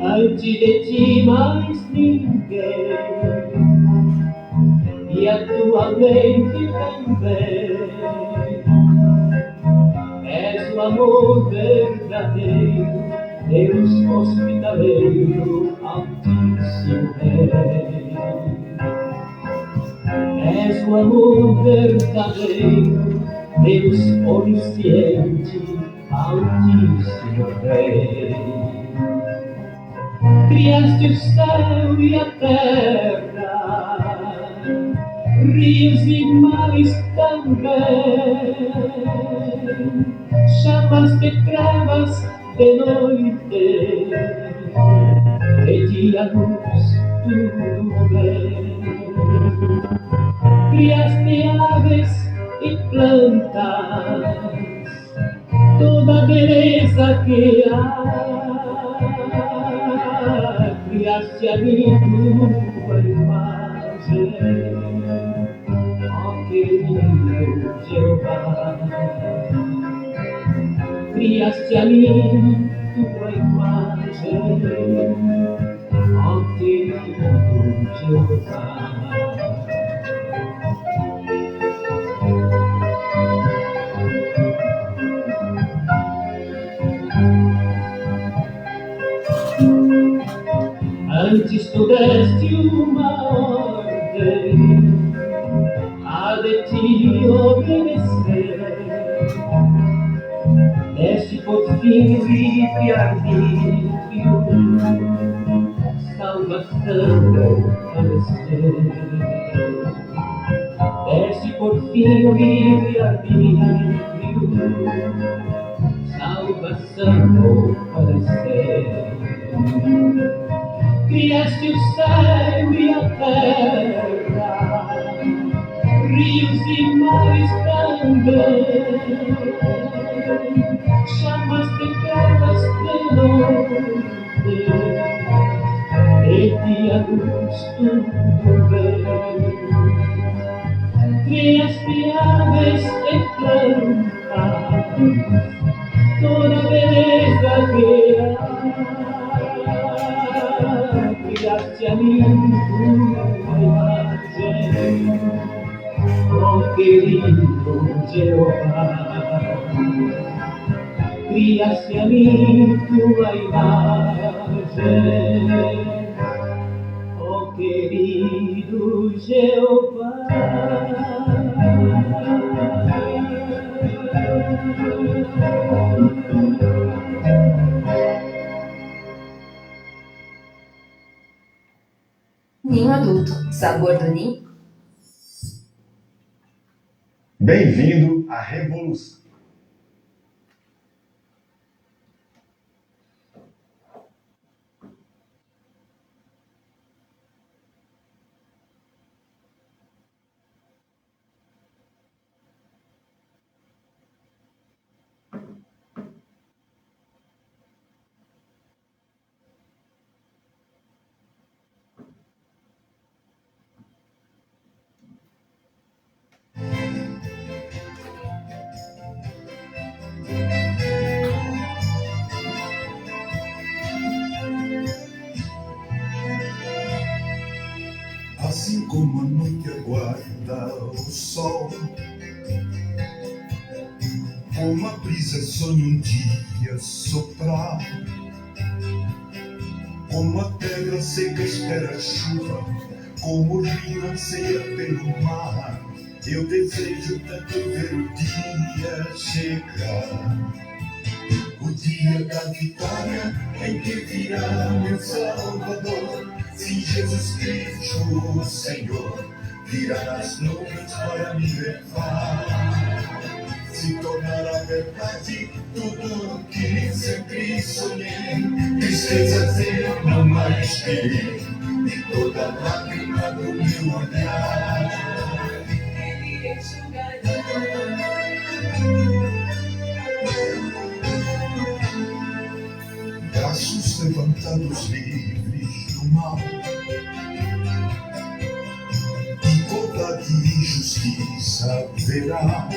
Antes de ti mais ninguém, e a tua mente também. És o amor verdadeiro, Deus hospitaleiro, Altíssimo Rei. És o amor verdadeiro, Deus onisciente, Altíssimo Rei. Criaste o céu e a terra, rios e mares também. Chamaste trevas de noite, de dia luz, tudo bem. Criaste aves e plantas, toda a beleza que há. Criaste a mim tua imagem, ó querido Jeová. Criaste a mim tua imagem, ó querido Jeová. Antes tu deste uma ordem, a de ti obedecer. Deste por fim livre-arbítrio, salvação oferecer. Deste por fim livre-arbítrio, salvação oferecer. Criaste o céu e a terra, rios e mares também. Chamaste trevas de noite, de dia luz tudo bem. Criaste aves e plantas, toda a beleza que há. Criaste a mim tua imagem, ó querido Jeová. Criaste a mim tua imagem, ó querido Jeová. Ninho Adulto, sabor do ninho. Bem-vindo à Revolução. Assim como a noite aguarda o sol, como a brisa sonha um dia soprar, como a terra seca espera a chuva, como o rio anseia pelo mar, eu desejo tanto ver o dia chegar. O dia da vitória em que virá meu Salvador. Sim, Jesus Cristo, Senhor, virá nas nuvens para me levar. Se tornará verdade tudo o que sempre sonhei. Tristezas eu não mais terei, e toda lágrima do meu olhar Ele enxugará. Braços levantados livres do mal, igualdade e justiça verá.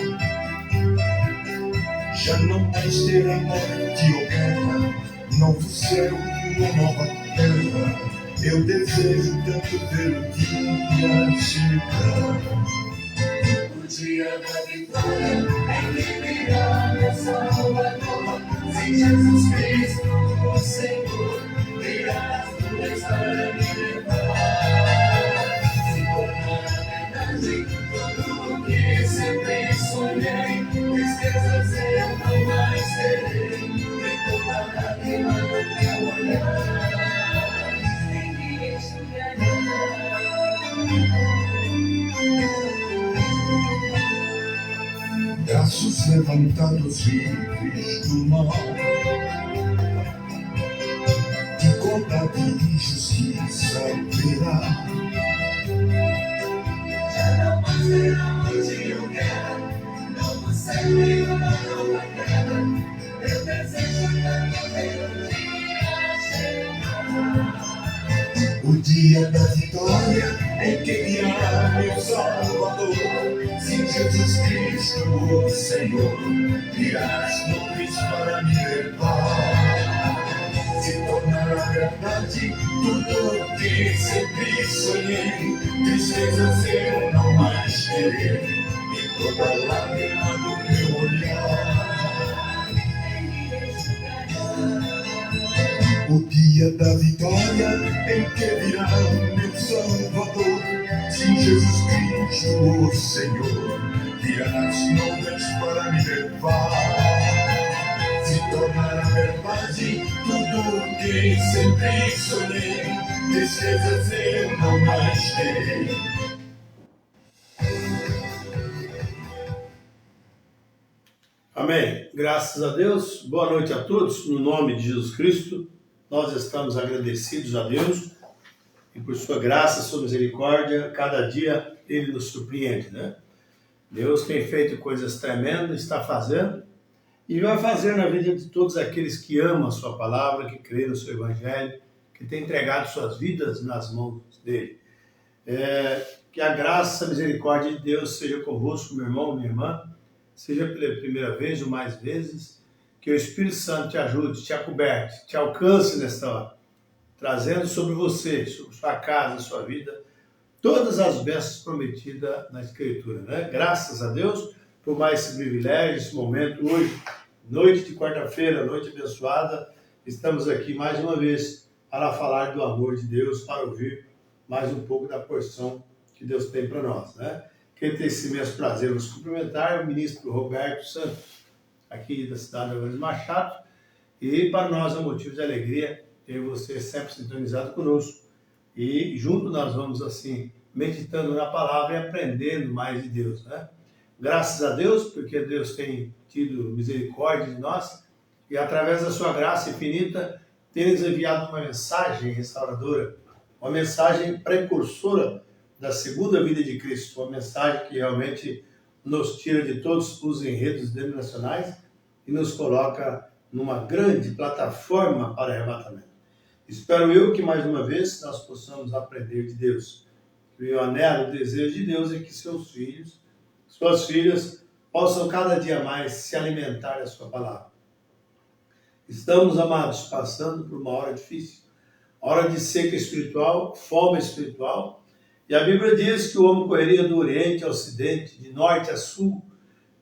Já não mais terá morte ou guerra, novo céu e uma nova terra. Eu desejo tanto ver o dia chegar. O dia da vitória é que virá meu Salvador. Se Jesus Cristo, o Senhor, virá as nuvens para me levar. Se tornará verdade tudo o que sempre sonhei. Tristezas eu não mais terei, e toda lágrima do meu olhar em me enxugará. Braços levantados livres do mal, de conta de justiça virá. Já não mais será onde eu quero, novo céu e uma nova terra. Eu desejo tanto ver o dia chegar. O dia da vitória em que virá meu Salvador. Se Jesus Cristo, o Senhor, virá as nuvens para me levar. Se tornará verdade tudo o que sempre sonhei. Tristezas eu não mais terei, e toda lágrima do meu olhar Em me enxugará. o dia da vitória em que virá meu Salvador. Sim, Jesus Cristo, o Senhor, virá as nuvens para me levar. Se tornará verdade tudo o que sempre sonhei. Tristezas eu não mais terei. Amém. Graças a Deus. Boa noite a todos. No nome de Jesus Cristo, nós estamos agradecidos a Deus e por sua graça, sua misericórdia, cada dia Ele nos surpreende, né? Deus tem feito coisas tremendas, está fazendo e vai fazer na vida de todos aqueles que amam a sua palavra, que creem no seu evangelho, que têm entregado suas vidas nas mãos dele. Que a graça, a misericórdia de Deus seja convosco, meu irmão, minha irmã, seja pela primeira vez ou mais vezes, que o Espírito Santo te ajude, te acoberte, te alcance nesta hora, trazendo sobre você, sobre sua casa, sua vida, todas as bênçãos prometidas na Escritura, né? Graças a Deus por mais esse privilégio, esse momento hoje, noite de quarta-feira, noite abençoada, estamos aqui mais uma vez para falar do amor de Deus, para ouvir mais um pouco da porção que Deus tem para nós, né? Quem tem esse imenso prazer de nos cumprimentar é o ministro Roberto Santos, aqui da cidade de Evangelho Machado, e para nós é um motivo de alegria ter você sempre sintonizado conosco. E junto nós vamos assim, meditando na palavra e aprendendo mais de Deus, né? Graças a Deus, porque Deus tem tido misericórdia de nós e através da sua graça infinita tem nos enviado uma mensagem restauradora, uma mensagem precursora da segunda vida de Cristo, uma mensagem que realmente nos tira de todos os enredos denominacionais e nos coloca numa grande plataforma para arrebatamento. Espero eu que mais uma vez nós possamos aprender de Deus. O anelo, o desejo de Deus é que seus filhos, suas filhas, possam cada dia mais se alimentar da sua palavra. Estamos, amados, passando por uma hora difícil, hora de seca espiritual, fome espiritual, e a Bíblia diz que o homem correria do Oriente ao Ocidente, de Norte a Sul,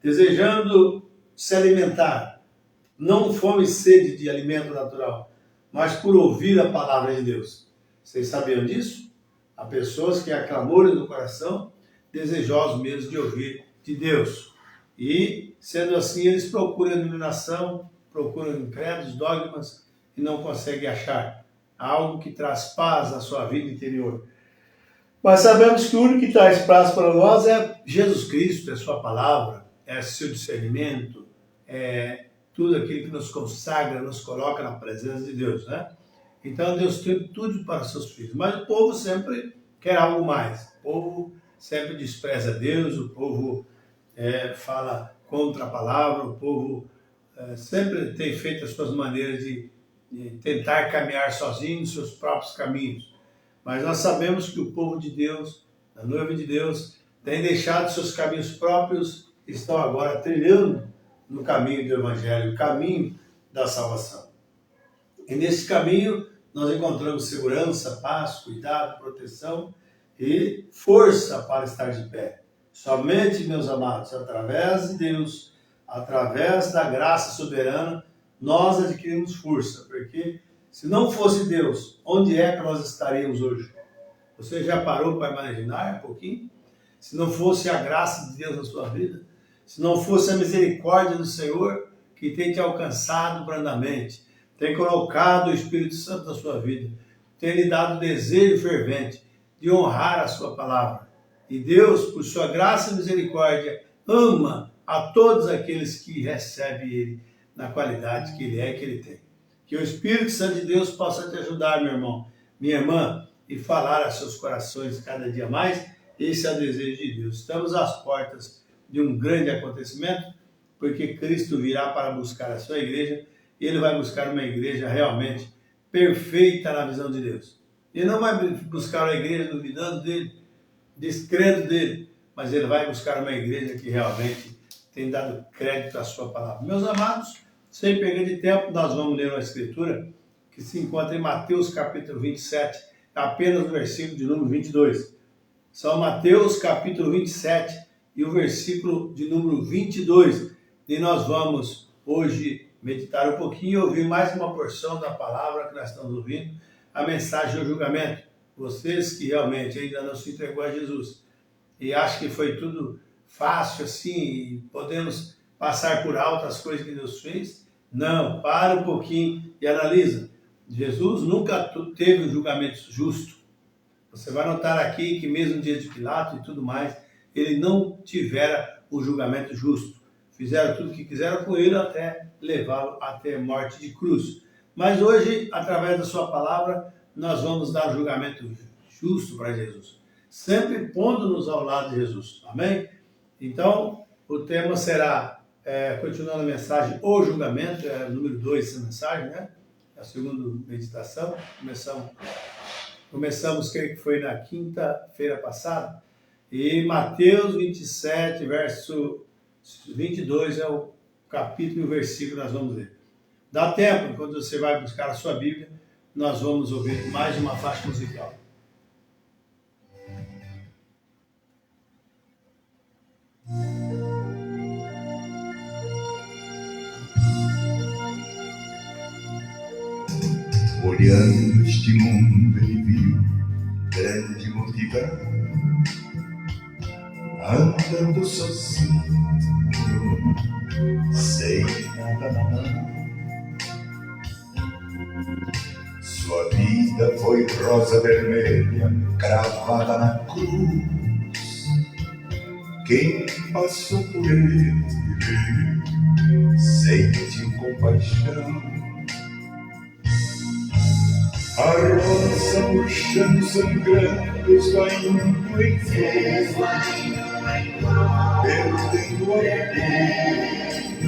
desejando se alimentar, não fome e sede de alimento natural, mas por ouvir a palavra de Deus. Vocês sabiam disso? Há pessoas que há clamores no coração, desejosos mesmo de ouvir de Deus. E, sendo assim, eles procuram iluminação, procuram credos, dogmas, e não conseguem achar algo que traz paz à sua vida interior. Mas sabemos que o único que traz paz para nós é Jesus Cristo, é sua palavra, é seu discernimento, é tudo aquilo que nos consagra, nos coloca na presença de Deus, né? Então Deus tem tudo para seus filhos, mas o povo sempre quer algo mais. O povo sempre despreza Deus, o povo fala contra a palavra, o povo sempre tem feito as suas maneiras de tentar caminhar sozinho nos seus próprios caminhos. Mas nós sabemos que o povo de Deus, a noiva de Deus, tem deixado seus caminhos próprios e estão agora trilhando no caminho do Evangelho, o caminho da salvação. E nesse caminho nós encontramos segurança, paz, cuidado, proteção e força para estar de pé. Somente, meus amados, através de Deus, através da graça soberana, nós adquirimos força, porque se não fosse Deus, onde é que nós estaríamos hoje? Você já parou para imaginar um pouquinho? Se não fosse a graça de Deus na sua vida, se não fosse a misericórdia do Senhor que tem te alcançado brandamente, tem colocado o Espírito Santo na sua vida, tem lhe dado o desejo fervente de honrar a sua palavra. E Deus, por sua graça e misericórdia, ama a todos aqueles que recebem Ele na qualidade que Ele é e que Ele tem. Que o Espírito Santo de Deus possa te ajudar, meu irmão, minha irmã, e falar a seus corações cada dia mais. Esse é o desejo de Deus. Estamos às portas de um grande acontecimento, porque Cristo virá para buscar a sua igreja, e Ele vai buscar uma igreja realmente perfeita na visão de Deus. Ele não vai buscar uma igreja duvidando dEle, descrendo dEle, mas Ele vai buscar uma igreja que realmente tem dado crédito à sua palavra. Meus amados, sem perda de tempo, nós vamos ler uma escritura que se encontra em Mateus capítulo 27, apenas no versículo de número 22. São Mateus capítulo 27 e o versículo de número 22. E nós vamos hoje meditar um pouquinho e ouvir mais uma porção da palavra que nós estamos ouvindo, a mensagem do julgamento. Vocês que realmente ainda não se entregou a Jesus e acham que foi tudo fácil assim e podemos passar por alto as coisas que Deus fez, não, para um pouquinho e analisa. Jesus nunca teve um julgamento justo. Você vai notar aqui que mesmo no dia de Pilato e tudo mais, ele não tivera um julgamento justo. Fizeram tudo o que quiseram com ele até levá-lo até morte de cruz. Mas hoje, através da sua palavra, nós vamos dar um julgamento justo para Jesus. Sempre pondo-nos ao lado de Jesus. Amém? Então, o tema será, continuando a mensagem, o julgamento, é o número 2 dessa mensagem, né? A segunda meditação. Começamos, creio que foi na quinta-feira passada, e Mateus 27, verso 22 é o capítulo e o versículo que nós vamos ler. Dá tempo, quando você vai buscar a sua Bíblia, nós vamos ouvir mais uma faixa musical. Olhando este mundo, ele viu grande multidão, andando sozinho, sem nada na mão. Sua vida foi rosa vermelha, cravada na cruz. Quem passou por ele sentiu compaixão. A rosa murchando, sangrando, esvaindo em flor, perdendo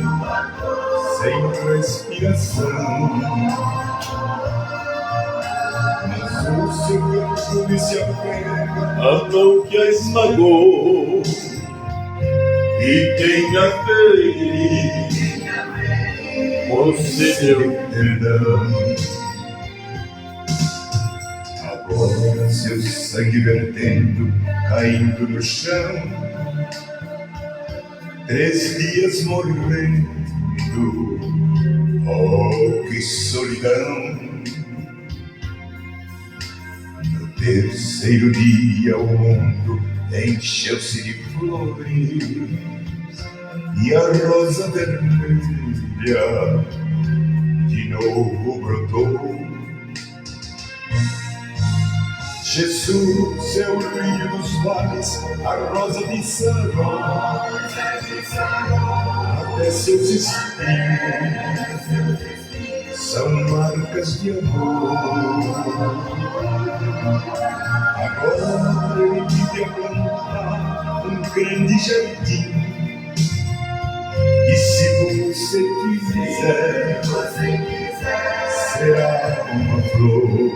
a cor, sem respiração. Mas o seu perfume se apega à mão que a esmagou, e tem a ver, você deu perdão. Agora seu sangue vertendo, caindo no chão, 3 dias morrendo, oh que solidão. No 3º dia o mundo encheu-se de flores, e a rosa vermelha de novo brotou. Jesus é o brilho dos vales, a rosa de Saron, até seus espinhos são marcas de amor. Agora ele vive a plantar um grande jardim, e se você quiser, será uma flor.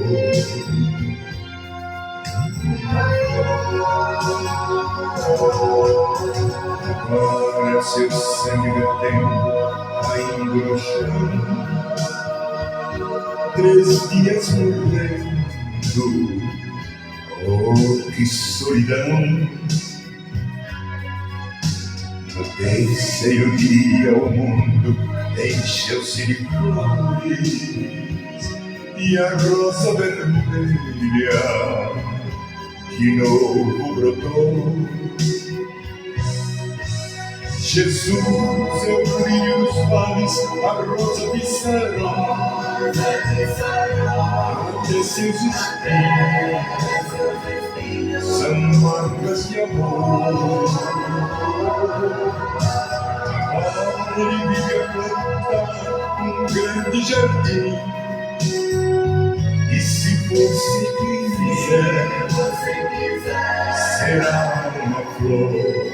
Agora seu sangue vertendo, caindo no chão, 3 dias morrendo. Oh, que solidão! No terceiro dia o mundo encheu-se de flores e a rosa vermelha de novo brotou. Jesus é o brilho dos vales, a rosa disseram, até seus espinhos são marcas de amor. Ele vive a plantar um grande jardim, e se você quiser, será uma flor.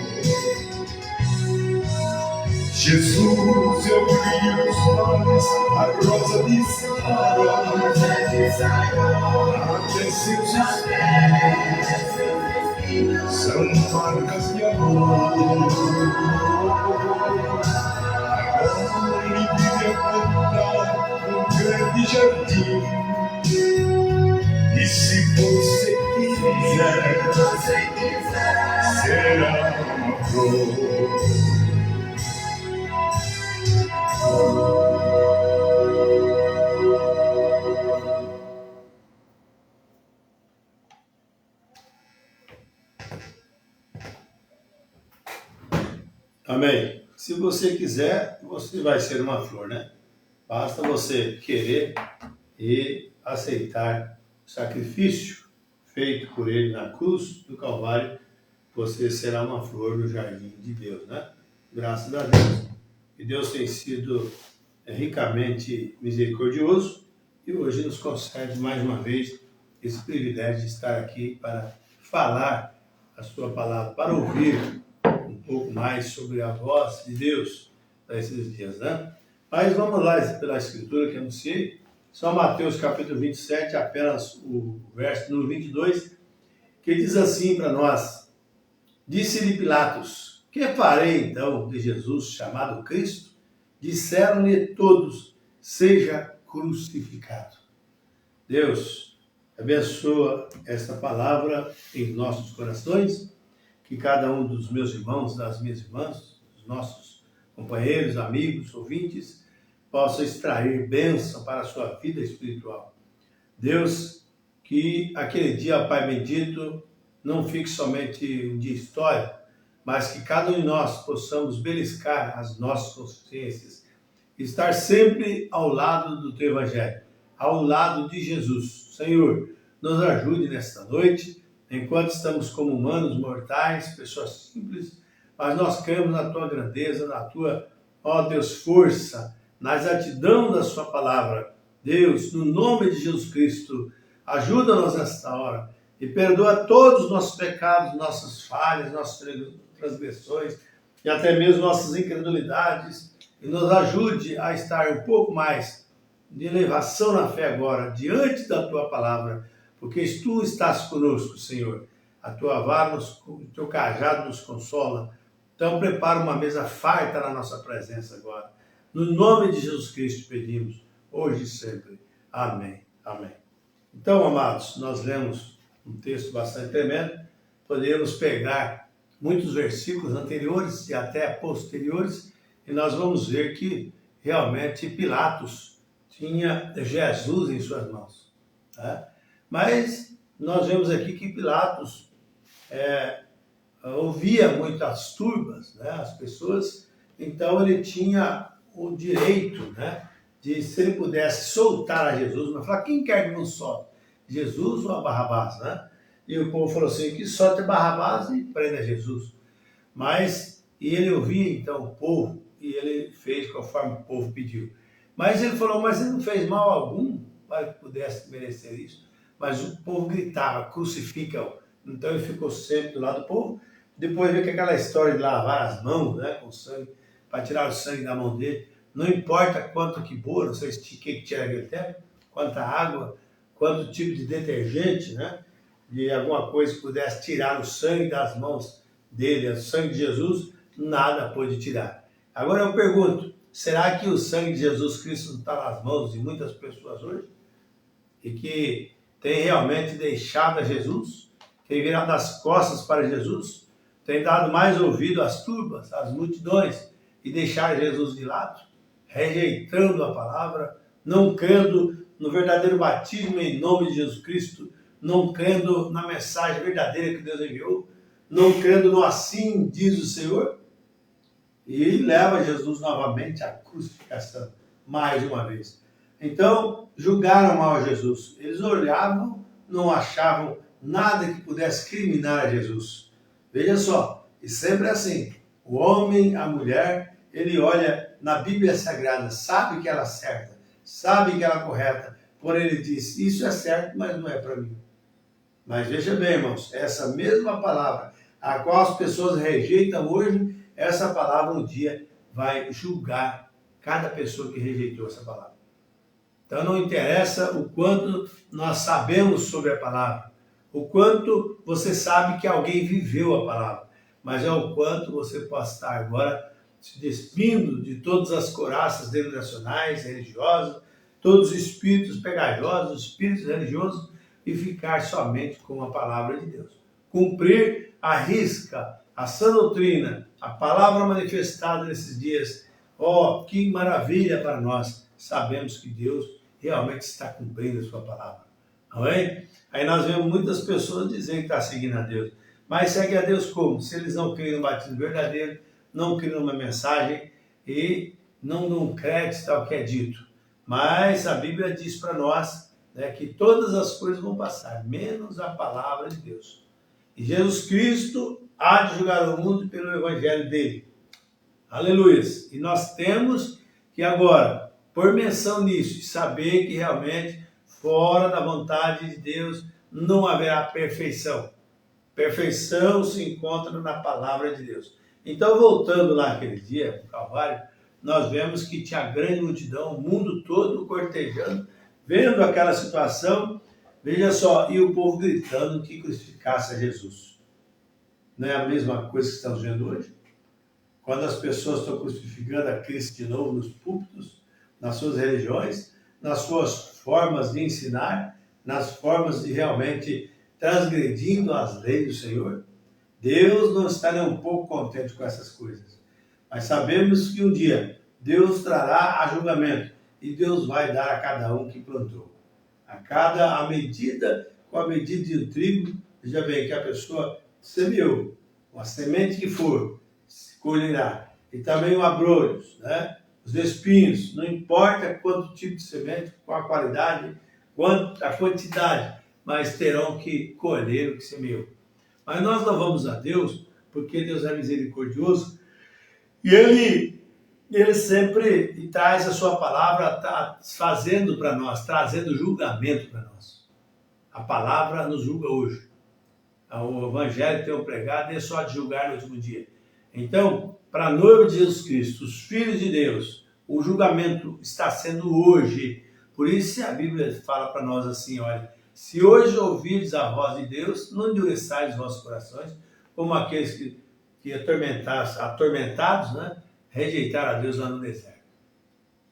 Jesus é o brilho dos vales, a rosa de Saron, até seus espinhos são marcas de amor. Ele vive a plantar um grande jardim, e se você quiser, será uma flor. Amém. Se você quiser, você vai ser uma flor, né? Basta você querer e aceitar o sacrifício feito por ele na cruz do Calvário, você será uma flor no jardim de Deus, né? Graças a Deus. E Deus tem sido ricamente misericordioso e hoje nos concede mais uma vez esse privilégio de estar aqui para falar a sua palavra, para ouvir um pouco mais sobre a voz de Deus para esses dias, né? Mas vamos lá pela escritura que anunciei. São Mateus capítulo 27, apenas o verso número 22, que diz assim para nós: disse-lhe Pilatos, que farei então de Jesus chamado Cristo? Disseram-lhe todos, seja crucificado. Deus abençoa essa palavra em nossos corações, que cada um dos meus irmãos, das minhas irmãs, dos nossos companheiros, amigos, ouvintes, possa extrair bênção para a sua vida espiritual. Deus, que aquele dia, Pai bendito, não fique somente um dia histórico, mas que cada um de nós possamos beliscar as nossas consciências, estar sempre ao lado do Teu Evangelho, ao lado de Jesus. Senhor, nos ajude nesta noite, enquanto estamos como humanos mortais, pessoas simples, mas nós cremos na Tua grandeza, na Tua, ó Deus, força, na exatidão da Sua palavra. Deus, no nome de Jesus Cristo, ajuda-nos nesta hora e perdoa todos os nossos pecados, nossas falhas, nossas transgressões e até mesmo nossas incredulidades, e nos ajude a estar um pouco mais de elevação na fé agora, diante da Tua palavra, porque Tu estás conosco, Senhor. A Tua vara, o Teu cajado nos consola. Então prepara uma mesa farta na nossa presença agora. No nome de Jesus Cristo pedimos, hoje e sempre. Amém. Amém. Então, amados, nós lemos um texto bastante tremendo. Podemos pegar muitos versículos anteriores e até posteriores, e nós vamos ver que realmente Pilatos tinha Jesus em suas mãos. Tá? Mas nós vemos aqui que Pilatos ouvia muitas turbas, né, as pessoas, então ele tinha o direito, né, de, se ele pudesse soltar a Jesus, mas falar, quem quer que não solte? Jesus ou a Barrabás, né? E o povo falou assim, que solte Barrabás e prenda Jesus. Mas, e ele ouvia então o povo, e ele fez conforme o povo pediu. Mas ele falou, mas ele não fez mal algum para que pudesse merecer isso. Mas o povo gritava, crucifica-o. Então ele ficou sempre do lado do povo. Depois veio aquela história de lavar as mãos, né, com sangue, para tirar o sangue da mão dele. Não importa quanto que pôr, não sei o que tinha naquele tempo, quanta água, quanto tipo de detergente, né, de alguma coisa que pudesse tirar o sangue das mãos dele, o sangue de Jesus, nada pôde tirar. Agora eu pergunto, será que o sangue de Jesus Cristo não está nas mãos de muitas pessoas hoje? e que tem realmente deixado a Jesus, tem virado as costas para Jesus, tem dado mais ouvido às turbas, às multidões, e deixar Jesus de lado, rejeitando a palavra, não crendo no verdadeiro batismo em nome de Jesus Cristo, não crendo na mensagem verdadeira que Deus enviou, não crendo no assim diz o Senhor, e leva Jesus novamente à crucificação, mais uma vez. Então, julgaram mal a Jesus. Eles olhavam, não achavam nada que pudesse criminar a Jesus. Veja só, e sempre é assim, o homem, a mulher, ele olha na Bíblia Sagrada, sabe que ela é certa, sabe que ela é correta, porém ele diz, isso é certo, mas não é para mim. Mas veja bem, irmãos, essa mesma palavra, a qual as pessoas rejeitam hoje, essa palavra um dia vai julgar cada pessoa que rejeitou essa palavra. Então não interessa o quanto nós sabemos sobre a palavra, o quanto você sabe que alguém viveu a palavra, mas é o quanto você pode estar agora se despindo de todas as couraças denominacionais, religiosas, todos os espíritos pegajosos, espíritos religiosos, e ficar somente com a palavra de Deus. Cumprir à risca a sã doutrina, a palavra manifestada nesses dias. Oh, que maravilha para nós! Sabemos que Deus realmente está cumprindo a sua palavra. Amém? Aí nós vemos muitas pessoas dizendo que estão seguindo a Deus. Mas segue a Deus como? Se eles não creem no batismo verdadeiro, não creem numa mensagem e não dão crédito ao que é dito. Mas a Bíblia diz para nós, né, que todas as coisas vão passar, menos a palavra de Deus. E Jesus Cristo há de julgar o mundo pelo evangelho dele. Aleluia! E nós temos que agora, por menção nisso, saber que realmente, fora da vontade de Deus, não haverá perfeição. Perfeição se encontra na palavra de Deus. Então, voltando lá aquele dia, no Calvário, nós vemos que tinha grande multidão, o mundo todo cortejando, vendo aquela situação, veja só, e o povo gritando que crucificasse a Jesus. Não é a mesma coisa que estamos vendo hoje? Quando as pessoas estão crucificando a Cristo de novo nos púlpitos, nas suas religiões, nas suas formas de ensinar, nas formas de realmente transgredindo as leis do Senhor, Deus não está nem um pouco contente com essas coisas. Mas sabemos que um dia Deus trará a julgamento e Deus vai dar a cada um que plantou. A medida, com a medida de um trigo, veja bem que a pessoa semeou, a semente que for, se colherá. E também o abrolhos, né? Os espinhos, não importa quanto tipo de semente, qual a qualidade, quanto a quantidade, mas terão que colher o que semeou. Mas nós louvamos a Deus, porque Deus é misericordioso, e Ele sempre traz a sua palavra, fazendo para nós, trazendo julgamento para nós. A palavra nos julga hoje. O Evangelho que tenho pregado é só de julgar no último dia. Então, para a noiva de Jesus Cristo, os filhos de Deus, o julgamento está sendo hoje. Por isso a Bíblia fala para nós assim, olha, se hoje ouvirdes a voz de Deus, não endureçais os vossos corações, como aqueles que atormentados, né, rejeitaram a Deus lá no deserto.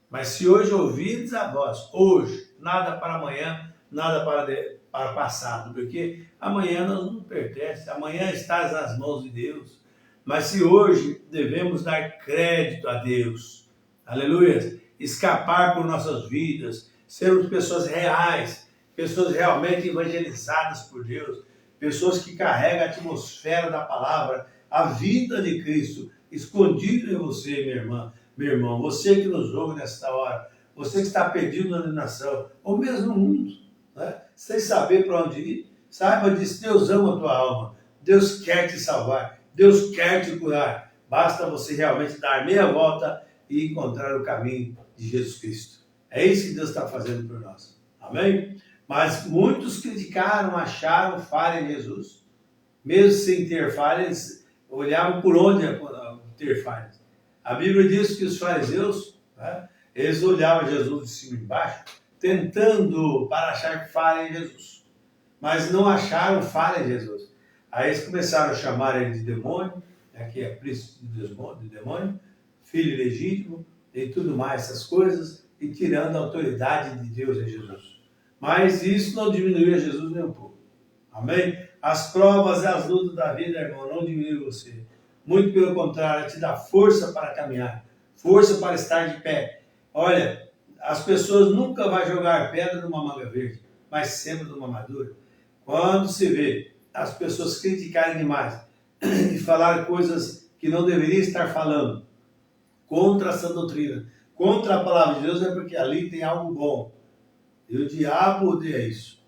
Mas se hoje ouvirdes a voz, hoje, nada para amanhã, nada para passado, porque amanhã não pertence, amanhã está nas mãos de Deus. Mas se hoje devemos dar crédito a Deus, aleluia, escapar por nossas vidas, sermos pessoas reais, pessoas realmente evangelizadas por Deus, pessoas que carregam a atmosfera da palavra, a vida de Cristo, escondido em você, minha irmã, meu irmão, você que nos ouve nesta hora, você que está perdido na alienação, ou mesmo no mundo, né? Sem saber para onde ir, saiba disso, Deus ama a tua alma, Deus quer te salvar, Deus quer te curar, basta você realmente dar meia volta e encontrar o caminho de Jesus Cristo. É isso que Deus está fazendo por nós, amém? Mas muitos criticaram, acharam falha em Jesus, mesmo sem ter falhas, olhavam por onde ter falhas. A Bíblia diz que os fariseus, né, eles olhavam Jesus de cima e embaixo, tentando para achar falha em Jesus, mas não acharam falha em Jesus. Aí eles começaram a chamar ele de demônio, né, que é príncipe de demônio, filho legítimo e tudo mais, essas coisas, e tirando a autoridade de Deus em Jesus. Mas isso não diminuiu Jesus nem um pouco. Amém? As provas e as lutas da vida, irmão, não diminuem você. Muito pelo contrário, te dá força para caminhar, força para estar de pé. Olha, as pessoas nunca vão jogar pedra numa manga verde, mas sempre numa madura. Quando se vê as pessoas criticarem demais e falar coisas que não deveriam estar falando contra essa doutrina, contra a palavra de Deus, é porque ali tem algo bom. E o diabo odeia isso.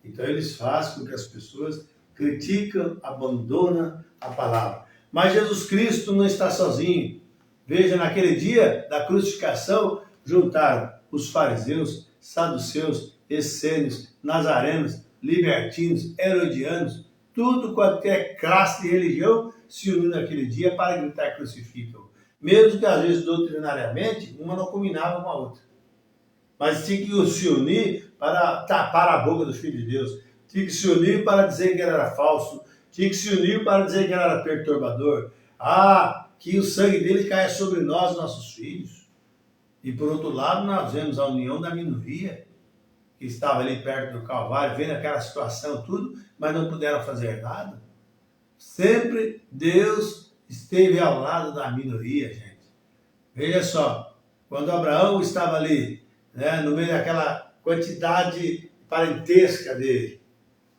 Então eles fazem com que as pessoas criticam, abandonam a palavra. Mas Jesus Cristo não está sozinho. Veja, naquele dia da crucificação, juntaram os fariseus, saduceus, essênios, nazarenos, libertinos, herodianos, tudo quanto é classe de religião se uniu naquele dia para gritar crucificam. Mesmo que às vezes doutrinariamente uma não combinava com a outra. Mas tinha que se unir para tapar a boca dos filhos de Deus. Tinha que se unir para dizer que ele era falso. Tinha que se unir para dizer que ele era perturbador. Que o sangue dele caia sobre nós, nossos filhos. E por outro lado, nós vemos a união da minoria, que estava ali perto do Calvário, vendo aquela situação, tudo, mas não puderam fazer nada. Sempre Deus esteve ao lado da minoria, gente. Veja só, quando Abraão estava ali, no meio daquela quantidade parentesca dele,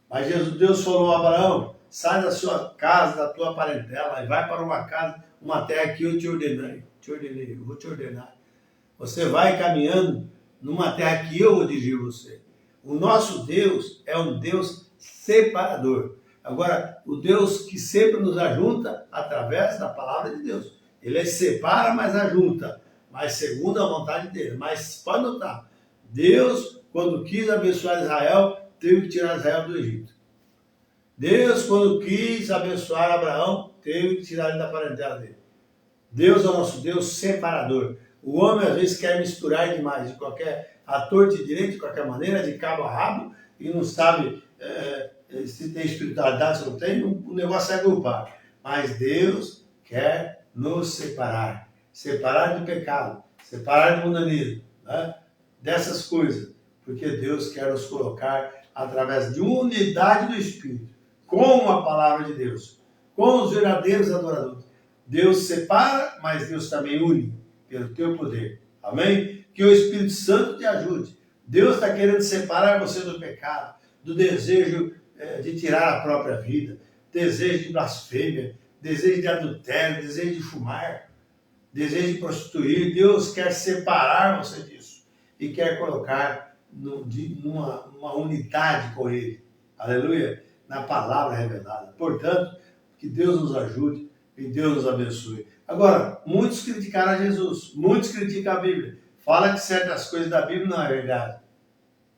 mas Deus falou a Abraão: sai da sua casa, da tua parentela, e vai para uma casa, uma terra que eu te ordenei, eu vou te ordenar. Você vai caminhando numa terra que eu vou dirigir você. O nosso Deus é um Deus separador. Agora, o Deus que sempre nos ajunta através da palavra de Deus. Ele separa, mas ajunta, mas segundo a vontade dele. Mas pode notar, Deus, quando quis abençoar Israel, teve que tirar Israel do Egito. Deus, quando quis abençoar Abraão, teve que tirar ele da parentela dele. Deus é o nosso Deus separador. O homem às vezes quer misturar demais, de qualquer ator de direito, de qualquer maneira, de cabo a rabo, e não sabe se tem espiritualidade, se não tem, o negócio é agrupar. Mas Deus quer nos separar. Separar do pecado, separar do mundanismo, dessas coisas. Porque Deus quer nos colocar através de unidade do Espírito, com a palavra de Deus, com os verdadeiros adoradores. Deus separa, mas Deus também une pelo teu poder. Amém? Que o Espírito Santo te ajude. Deus está querendo separar você do pecado, do desejo de tirar a própria vida, desejo de blasfêmia, desejo de adultério, desejo de fumar, desejo de prostituir. Deus quer separar você disso e quer colocar numa unidade com Ele. Aleluia! Na palavra revelada. Portanto, que Deus nos ajude e Deus nos abençoe. Agora, muitos criticaram a Jesus, muitos criticam a Bíblia. Fala que certas coisas da Bíblia não é verdade.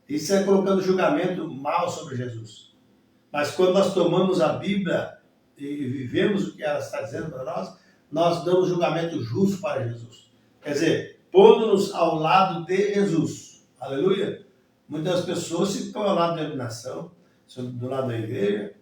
Isso é colocando julgamento mal sobre Jesus. Mas quando nós tomamos a Bíblia e vivemos o que ela está dizendo para nós, nós damos julgamento justo para Jesus. Quer dizer, pondo-nos ao lado de Jesus. Aleluia! Muitas pessoas ficam ao lado da iluminação, do lado da igreja,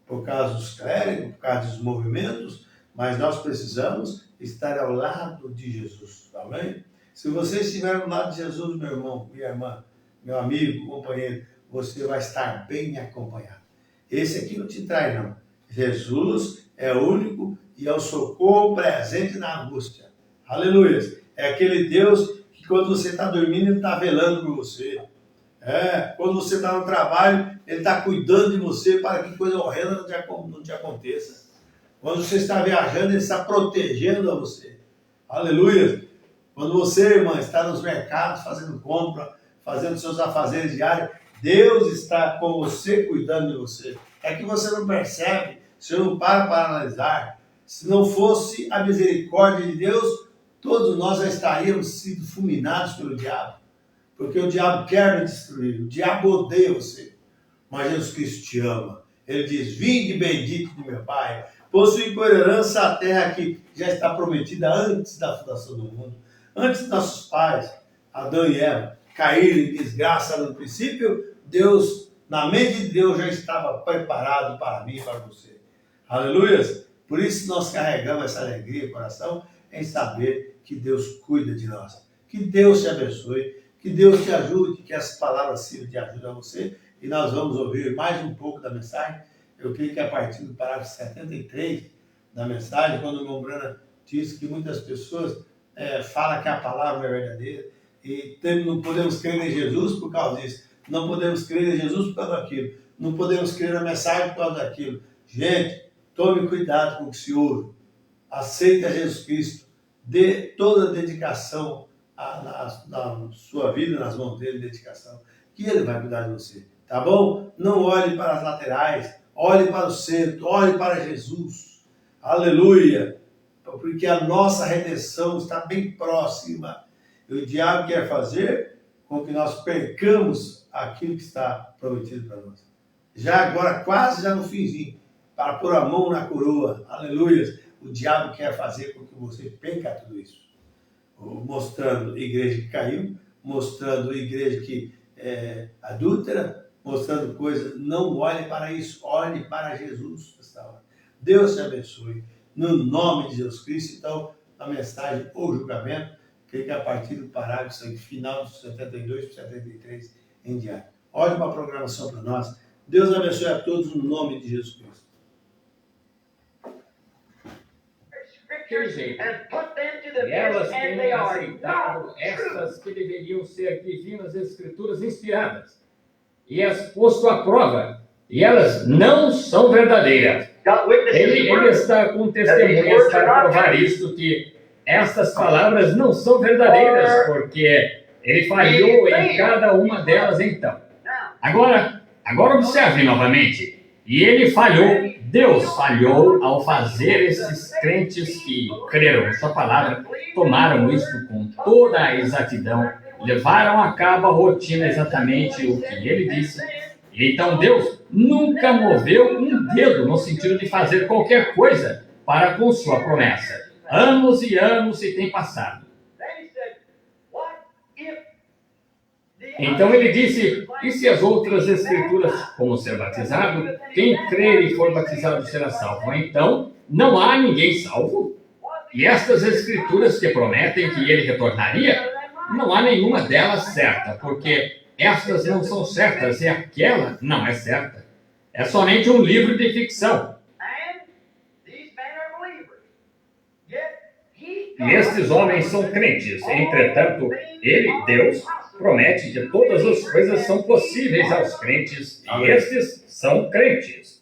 por causa dos clérigos, por causa dos movimentos, mas nós precisamos estar ao lado de Jesus. Amém? Se você estiver ao lado de Jesus, meu irmão, minha irmã, meu amigo, companheiro, você vai estar bem acompanhado. Esse aqui não te trai, não. Jesus é o único e é o socorro presente na angústia. Aleluia! É aquele Deus que quando você está dormindo, Ele está velando por você. Quando você está no trabalho, Ele está cuidando de você para que coisa horrenda não te aconteça. Quando você está viajando, Ele está protegendo a você. Aleluia! Quando você, irmã, está nos mercados fazendo compra, fazendo seus afazeres diários, Deus está com você, cuidando de você. É que você não percebe, você não para analisar. Se não fosse a misericórdia de Deus, todos nós já estaríamos sido fulminados pelo diabo. Porque o diabo quer me destruir, o diabo odeia você. Mas Jesus Cristo te ama. Ele diz: vinde bendito de meu Pai, possui por herança a terra que já está prometida antes da fundação do mundo. Antes de nossos pais, Adão e Eva, caírem em desgraça no princípio, Deus, na mente de Deus, já estava preparado para mim e para você. Aleluia! Por isso nós carregamos essa alegria no coração em saber que Deus cuida de nós. Que Deus te abençoe. Que Deus te ajude, que essas palavras sirvam de ajuda a você. E nós vamos ouvir mais um pouco da mensagem. Eu creio que a partir do parágrafo 73 da mensagem, quando o irmão Brana diz que muitas pessoas falam que a palavra não é verdadeira e não podemos crer em Jesus por causa disso. Não podemos crer em Jesus por causa daquilo. Não podemos crer na mensagem por causa daquilo. Gente, tome cuidado com o que se ouve. Aceite a Jesus Cristo. Dê toda a dedicação na sua vida, nas mãos dele, dedicação, que ele vai cuidar de você. Tá bom? Não olhe para as laterais. Olhe para o centro. Olhe para Jesus. Aleluia! Porque a nossa redenção está bem próxima. E o diabo quer fazer com que nós percamos aquilo que está prometido para nós. Já agora, quase já no finzinho, para pôr a mão na coroa. Aleluia! O diabo quer fazer com que você perca tudo isso. Mostrando igreja que caiu, mostrando igreja que é adúltera, mostrando coisas. Não olhe para isso, olhe para Jesus nesta hora. Deus te abençoe. No nome de Jesus Cristo. Então, a mensagem ou julgamento, creio que a partir do parágrafo final dos 72 para 73 em diante. Ótima programação para nós. Deus abençoe a todos no nome de Jesus Cristo. E elas têm aceitado essas que deveriam ser divinas escrituras inspiradas e as posto à prova, e elas não são verdadeiras. Ele está com testemunhas para provar isto, que estas palavras não são verdadeiras, porque ele falhou em cada uma delas então. Agora observe novamente. E ele falhou, Deus falhou ao fazer esses crentes que creram em sua palavra, tomaram isso com toda a exatidão, levaram a cabo a rotina exatamente o que ele disse. Então Deus nunca moveu um dedo no sentido de fazer qualquer coisa para com sua promessa. Anos e anos se têm passado. Então ele disse, e se as outras escrituras, como ser batizado, quem crer e for batizado será salvo. Então, não há ninguém salvo? E estas escrituras que prometem que ele retornaria, não há nenhuma delas certa, porque estas não são certas e aquela não é certa. É somente um livro de ficção. E estes homens são crentes, entretanto, ele, Deus, promete que todas as coisas são possíveis aos crentes, e estes são crentes.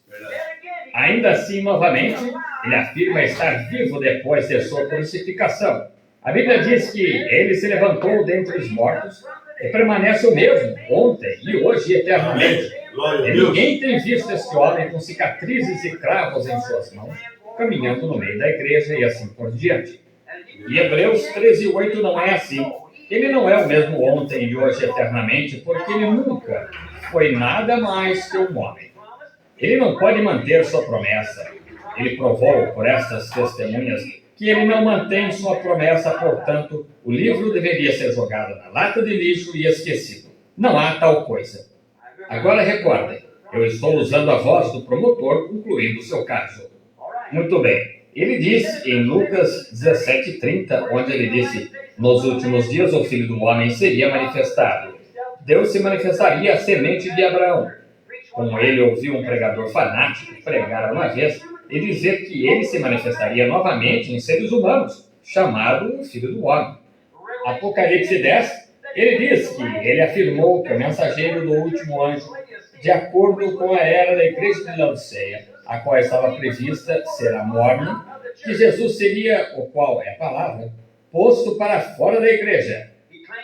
Ainda assim, novamente, ele afirma estar vivo depois de sua crucificação. A Bíblia diz que ele se levantou dentre os mortos e permanece o mesmo, ontem e hoje e eternamente. E ninguém tem visto este homem com cicatrizes e cravos em suas mãos, caminhando no meio da igreja e assim por diante. E Hebreus 13:8 não é assim. Ele não é o mesmo ontem e hoje eternamente, porque ele nunca foi nada mais que um homem. Ele não pode manter sua promessa. Ele provou por estas testemunhas que ele não mantém sua promessa, portanto, o livro deveria ser jogado na lata de lixo e esquecido. Não há tal coisa. Agora recordem, eu estou usando a voz do promotor concluindo o seu caso. Muito bem. Ele disse em Lucas 17:30, onde ele disse, nos últimos dias o Filho do Homem seria manifestado. Deus se manifestaria à semente de Abraão. Como ele ouviu um pregador fanático pregar uma vez e dizer que ele se manifestaria novamente em seres humanos, chamado o Filho do Homem. Apocalipse 10, ele diz que ele afirmou que o mensageiro do último anjo, de acordo com a era da igreja de Laodiceia, a qual estava prevista ser a morna, que Jesus seria, o qual é a palavra, posto para fora da igreja.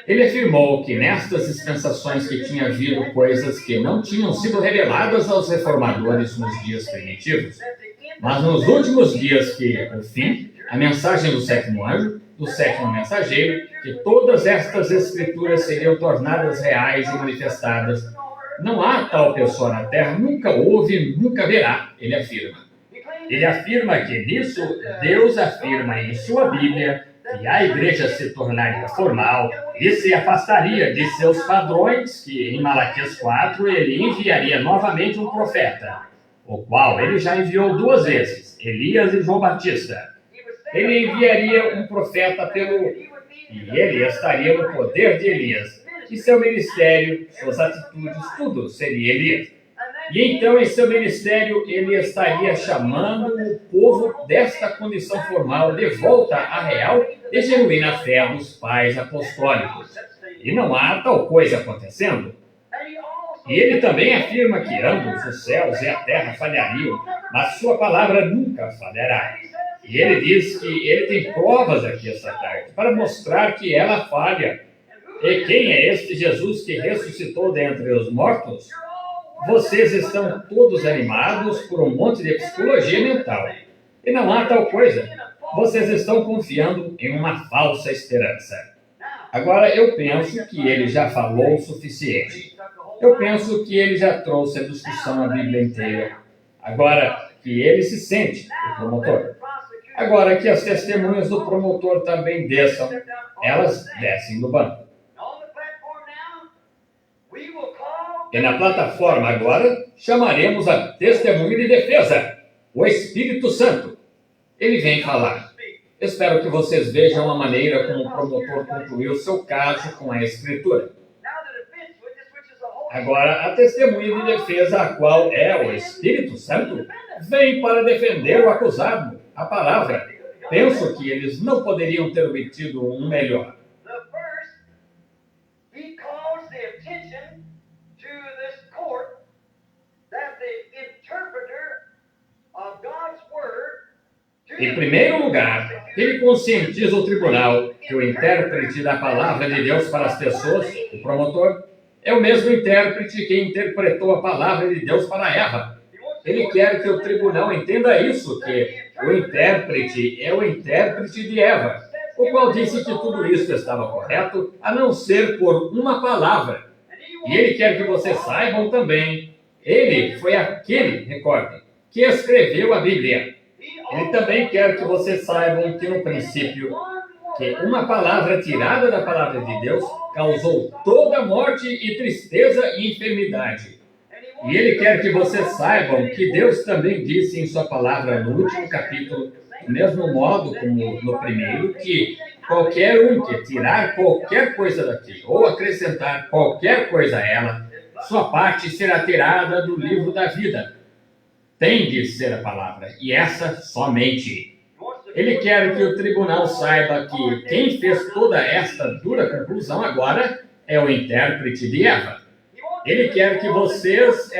Ele afirmou que nestas dispensações que tinha havido coisas que não tinham sido reveladas aos reformadores nos dias primitivos, mas nos últimos dias que, o fim, a mensagem do sétimo anjo, do sétimo mensageiro, que todas estas escrituras seriam tornadas reais e manifestadas. Não há tal pessoa na terra, nunca houve, nunca haverá, ele afirma. Ele afirma que nisso, Deus afirma em sua Bíblia que a igreja se tornaria formal e se afastaria de seus padrões, que em Malaquias 4 ele enviaria novamente um profeta, o qual ele já enviou 2 vezes, Elias e João Batista. Ele enviaria um profeta e ele estaria no poder de Elias. que seu ministério, suas atitudes, tudo seria Elias. E então, em seu ministério, ele estaria chamando o povo desta condição formal de volta à real e genuína fé dos pais apostólicos. E não há tal coisa acontecendo. E ele também afirma que ambos os céus e a terra falhariam, mas sua palavra nunca falhará. E ele diz que ele tem provas aqui esta tarde para mostrar que ela falha. E quem é este Jesus que ressuscitou dentre os mortos? Vocês estão todos animados por um monte de psicologia mental. E não há tal coisa. Vocês estão confiando em uma falsa esperança. Agora, eu penso que ele já falou o suficiente. Eu penso que ele já trouxe a discussão à Bíblia inteira. Agora, que ele se sente o promotor. Agora que as testemunhas do promotor também desçam, elas descem do banco. E na plataforma agora, chamaremos a testemunha de defesa, o Espírito Santo. Ele vem falar. Espero que vocês vejam a maneira como o promotor concluiu seu caso com a Escritura. Agora, a testemunha de defesa, a qual é o Espírito Santo, vem para defender o acusado, a palavra. Penso que eles não poderiam ter obtido um melhor. Em primeiro lugar, ele conscientiza o tribunal que o intérprete da palavra de Deus para as pessoas, o promotor, é o mesmo intérprete que interpretou a palavra de Deus para Eva. Ele quer que o tribunal entenda isso, que o intérprete é o intérprete de Eva, o qual disse que tudo isso estava correto, a não ser por uma palavra. E ele quer que vocês saibam também, ele foi aquele, recordem, que escreveu a Bíblia. Ele também quer que vocês saibam que no princípio, que uma palavra tirada da palavra de Deus causou toda morte e tristeza e enfermidade. E ele quer que vocês saibam que Deus também disse em sua palavra no último capítulo, do mesmo modo como no primeiro, que qualquer um que tirar qualquer coisa daqui ou acrescentar qualquer coisa a ela, sua parte será tirada do livro da vida. Tem de ser a palavra, e essa somente. Ele quer que o tribunal saiba que quem fez toda esta dura conclusão agora é o intérprete de Eva. Ele quer que vocês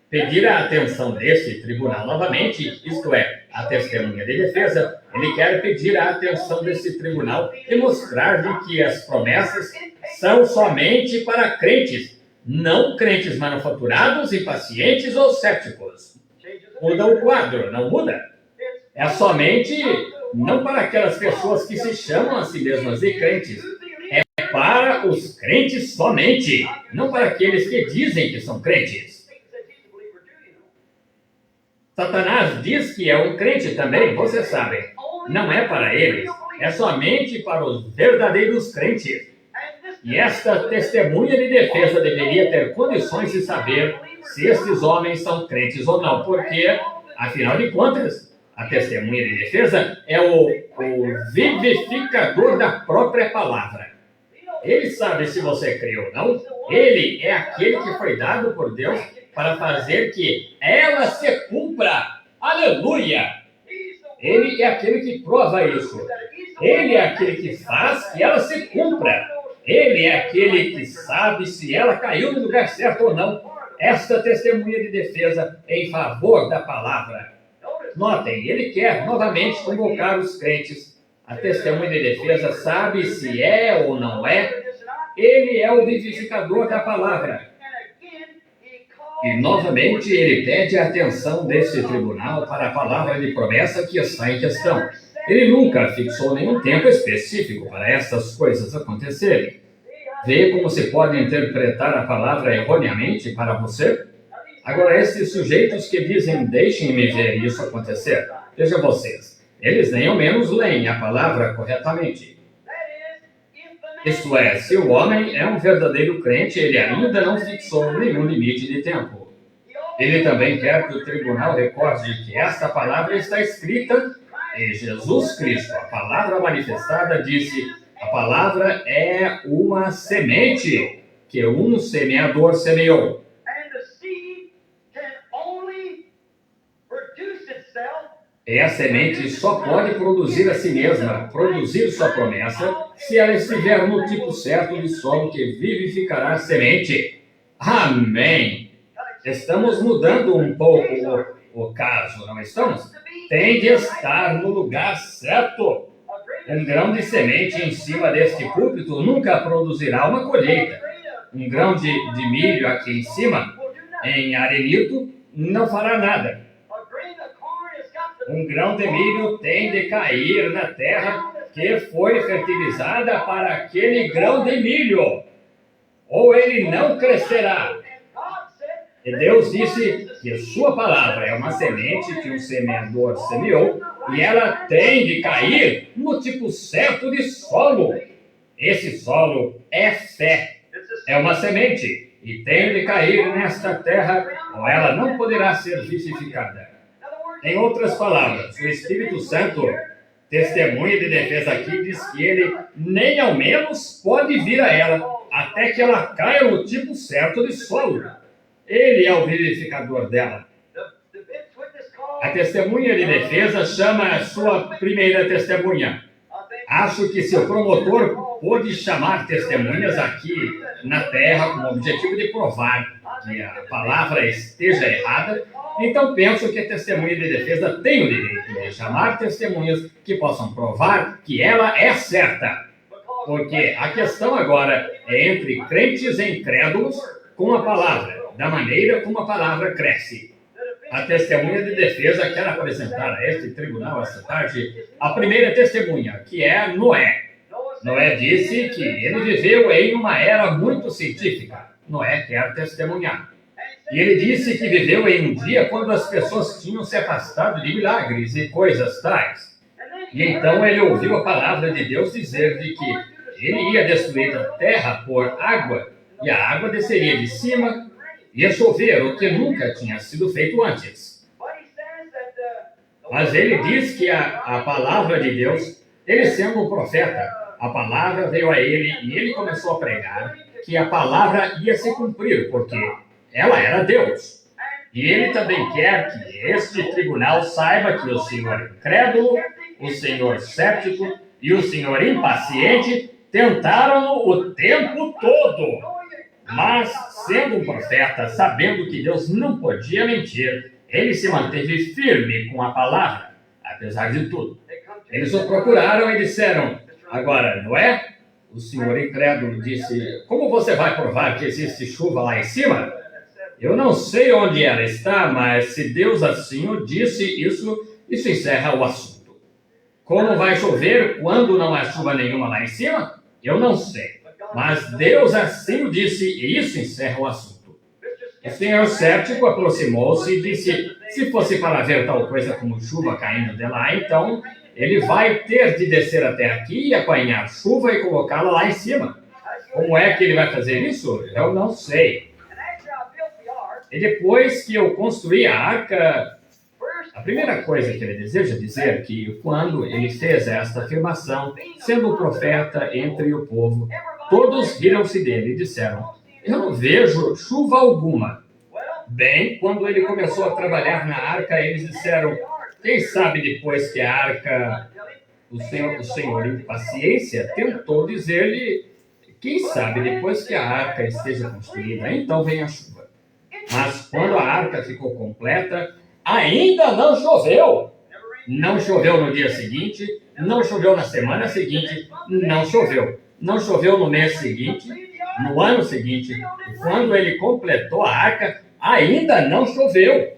pedir a atenção desse tribunal novamente, isto é, a testemunha de defesa. Ele quer pedir a atenção desse tribunal e mostrar-lhe que as promessas são somente para crentes, não crentes manufaturados, impacientes ou céticos. Muda o quadro, não muda? É somente, não para aquelas pessoas que se chamam a si mesmas de crentes. É para os crentes somente, não para aqueles que dizem que são crentes. Satanás diz que é um crente também, vocês sabem. Não é para eles, é somente para os verdadeiros crentes. E esta testemunha de defesa deveria ter condições de saber se esses homens são crentes ou não, porque, afinal de contas, a testemunha de defesa é o vivificador da própria palavra. Ele sabe se você crê ou não. Ele é aquele que foi dado por Deus para fazer que ela se cumpra. Aleluia! Ele é aquele que prova isso. Ele é aquele que faz que ela se cumpra. Ele é aquele que sabe se ela caiu no lugar certo ou não. Esta testemunha de defesa em favor da palavra. Notem, ele quer novamente convocar os crentes. A testemunha de defesa sabe se é ou não é. Ele é o vivificador da palavra. E novamente ele pede a atenção desse tribunal para a palavra de promessa que está em questão. Ele nunca fixou nenhum tempo específico para essas coisas acontecerem. Vê como se pode interpretar a palavra erroneamente para você? Agora, esses sujeitos que dizem, deixem-me ver isso acontecer, vejam vocês, eles nem ao menos leem a palavra corretamente. Isto é, se o homem é um verdadeiro crente, ele ainda não fixou nenhum limite de tempo. Ele também quer que o tribunal recorde que esta palavra está escrita em Jesus Cristo. A palavra manifestada disse, A palavra é uma semente que um semeador semeou. And the seed can only produce itself E a semente só pode produzir a si mesma, produzir sua promessa, se ela estiver no tipo certo de solo que vivificará a semente. Amém! Estamos mudando um pouco o caso, não estamos? Tem de estar no lugar certo. Um grão de semente em cima deste púlpito nunca produzirá uma colheita. Um grão de milho aqui em cima, em arenito, não fará nada. Um grão de milho tem de cair na terra que foi fertilizada para aquele grão de milho, ou ele não crescerá. E Deus disse que sua palavra é uma semente que um semeador semeou, e ela tem de cair no tipo certo de solo. Esse solo é fé, é uma semente, e tem de cair nesta terra, ou ela não poderá ser vivificada. Em outras palavras, o Espírito Santo, testemunha de defesa aqui, diz que ele nem ao menos pode vir a ela, até que ela caia no tipo certo de solo. Ele é o vivificador dela. A testemunha de defesa chama a sua primeira testemunha. Acho que seu promotor pôde chamar testemunhas aqui na terra com o objetivo de provar que a palavra esteja errada. Então penso que a testemunha de defesa tem o direito de chamar testemunhas que possam provar que ela é certa. Porque a questão agora é entre crentes e incrédulos com a palavra, da maneira como a palavra cresce. A testemunha de defesa quer apresentar a este tribunal esta tarde a primeira testemunha, que é Noé. Noé disse que ele viveu em uma era muito científica. Noé quer testemunhar. E ele disse que viveu em um dia quando as pessoas tinham se afastado de milagres e coisas tais. E então ele ouviu a palavra de Deus dizer de que ele ia destruir a terra por água, e a água desceria de cima, ia chover, o que nunca tinha sido feito antes. Mas ele diz que a palavra de Deus, ele sendo um profeta, a palavra veio a ele e ele começou a pregar que a palavra ia se cumprir, porque ela era Deus. E ele também quer que este tribunal saiba que o senhor incrédulo, o senhor cético e o senhor impaciente tentaram o tempo todo. Mas, sendo um profeta, sabendo que Deus não podia mentir, ele se manteve firme com a palavra, apesar de tudo. Eles o procuraram e disseram: agora, Noé, o senhor incrédulo disse, como você vai provar que existe chuva lá em cima? Eu não sei onde ela está, mas se Deus assim o disse, isso encerra o assunto. Como vai chover quando não há chuva nenhuma lá em cima? Eu não sei. Mas Deus assim o disse, e isso encerra o assunto. O senhor cético aproximou-se e disse, se fosse para ver tal coisa como chuva caindo de lá, então ele vai ter de descer até aqui e apanhar chuva e colocá-la lá em cima. Como é que ele vai fazer isso? Eu não sei. E depois que eu construí a arca, a primeira coisa que ele deseja dizer é que quando ele fez esta afirmação, sendo um profeta entre o povo, todos riram-se dele e disseram, eu não vejo chuva alguma. Bem, quando ele começou a trabalhar na arca, eles disseram, quem sabe depois que a arca, o senhor em paciência, tentou dizer-lhe, quem sabe depois que a arca esteja construída, então vem a chuva. Mas quando a arca ficou completa, ainda não choveu. Não choveu no dia seguinte, não choveu na semana seguinte, não choveu. Não choveu no mês seguinte, no ano seguinte. E quando ele completou a arca, ainda não choveu.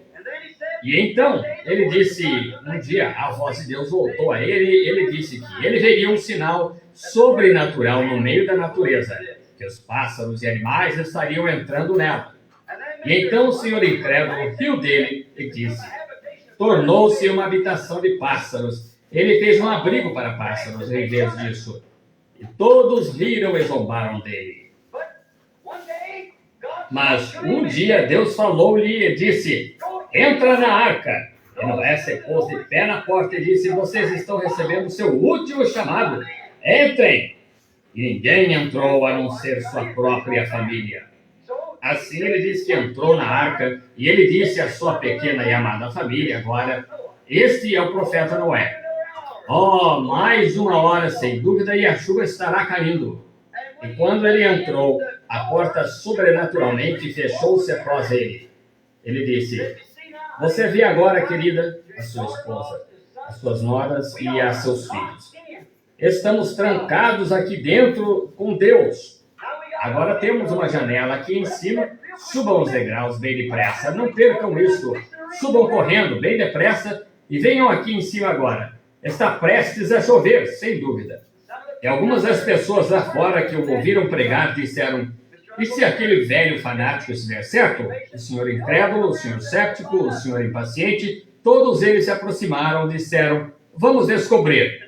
E então, ele disse, um dia a voz de Deus voltou a ele, ele disse que ele veria um sinal sobrenatural no meio da natureza, que os pássaros e animais estariam entrando nela. E então o senhor incrédulo riu dele e disse, tornou-se uma habitação de pássaros. Ele fez um abrigo para pássaros em vez disso. E todos riram e zombaram dele. Mas um dia Deus falou-lhe e disse, entra na arca. E Noé se pôs de pé na porta e disse, vocês estão recebendo o seu último chamado. Entrem. e ninguém entrou a não ser sua própria família. Assim ele diz que entrou na arca e ele disse à sua pequena e amada família, agora, este é o profeta Noé. Oh, mais uma hora, sem dúvida, e a chuva estará caindo. E quando ele entrou, a porta sobrenaturalmente fechou-se após ele. Ele disse, você vê agora, querida, a sua esposa, as suas noras e a seus filhos. Estamos trancados aqui dentro com Deus. Agora temos uma janela aqui em cima. Subam os degraus bem depressa. Não percam isso. Subam correndo bem depressa e venham aqui em cima agora. Está prestes a chover, sem dúvida. E algumas das pessoas lá fora que o ouviram pregar disseram, e se aquele velho fanático estiver certo? O senhor incrédulo, o senhor cético, o senhor impaciente, todos eles se aproximaram e disseram, vamos descobrir.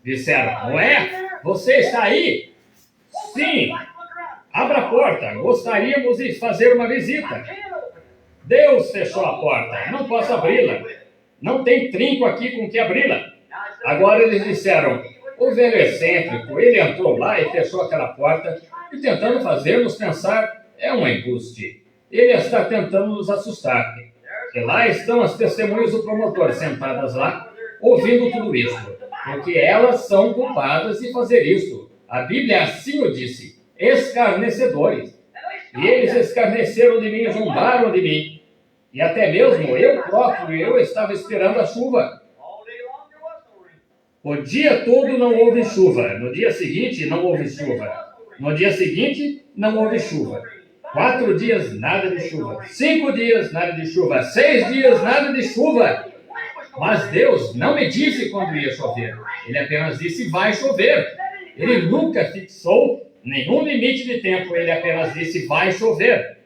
Disseram, Noé, você está aí? Sim. Abra a porta, gostaríamos de fazer uma visita. Deus fechou a porta, não posso abri-la. Não tem trinco aqui com que abri-la. Agora eles disseram, o velho excêntrico, ele entrou lá e fechou aquela porta e tentando fazer-nos pensar, é um embuste. Ele está tentando nos assustar. E lá estão as testemunhas do promotor sentadas lá, ouvindo tudo isso, porque elas são culpadas de fazer isso. A Bíblia assim o disse. Escarnecedores. E eles escarneceram de mim, zombaram de mim. E até mesmo eu próprio, eu estava esperando a chuva. O dia todo não houve chuva. No dia seguinte, não houve chuva. No dia seguinte, não houve chuva. 4 dias, nada de chuva. 5 dias, nada de chuva. 6 dias, nada de chuva. Mas Deus não me disse quando ia chover. Ele apenas disse, vai chover. Ele nunca fixou nenhum limite de tempo, ele apenas disse, vai chover.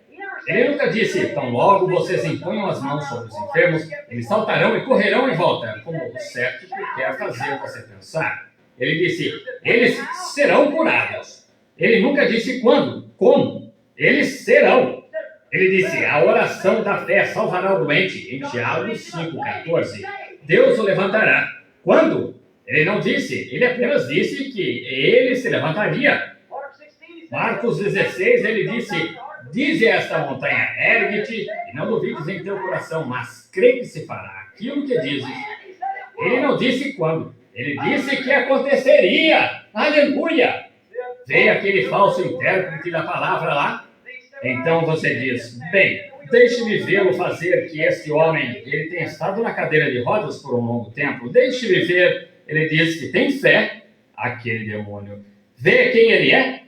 Ele nunca disse, tão logo vocês imponham as mãos sobre os enfermos, eles saltarão e correrão em volta, como o cético quer fazer você pensar. Ele disse, eles serão curados. Ele nunca disse quando, como. Eles serão. Ele disse, a oração da fé salvará o doente, em Tiago 5,14. Deus o levantará. Quando? Ele não disse, ele apenas disse que ele se levantaria. Marcos 16, ele disse, dize a esta montanha, ergue-te, e não duvides em teu coração, mas crê que se fará aquilo que dizes. Ele não disse quando, ele disse que aconteceria. Aleluia! Veio aquele falso intérprete da palavra lá. Então você diz, bem, deixe-me vê-lo fazer que este homem, ele tem estado na cadeira de rodas por um longo tempo. Deixe-me ver, ele diz que tem fé, aquele demônio. Vê quem ele é?